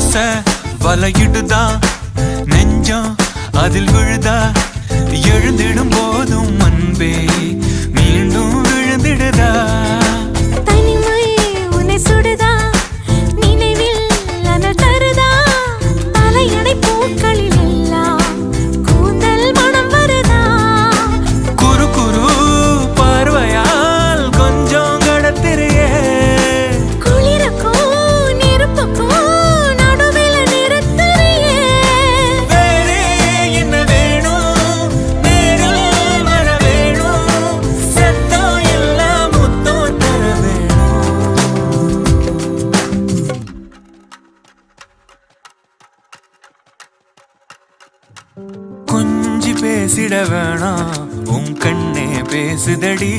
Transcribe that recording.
ஆசை வலையிடுதா நெஞ்சம் அதில் விழுதா எழுந்திடும் போதும் அன்பே மீண்டும் விழுந்திடுதா தனிமை உன்னை சுடுதா நினைவில் அனல் தருதா தலையணை பூக்களில் எல்லாம் கூந்தல் மனம் வருதா குறு குறு பார்வையால் கொஞ்சம் கடத்திரியே குளிருக்கும் நெருப்புக்கும் நடுவில் நிறுத்தறியே வேறே என்ன வேணும் நேரில் வர வேணும் சத்தம் எல்லாம் முத்தம் தர வேணும் கொஞ்சி பேசிட வேணாம் உன் கண்ணே பேசுதடி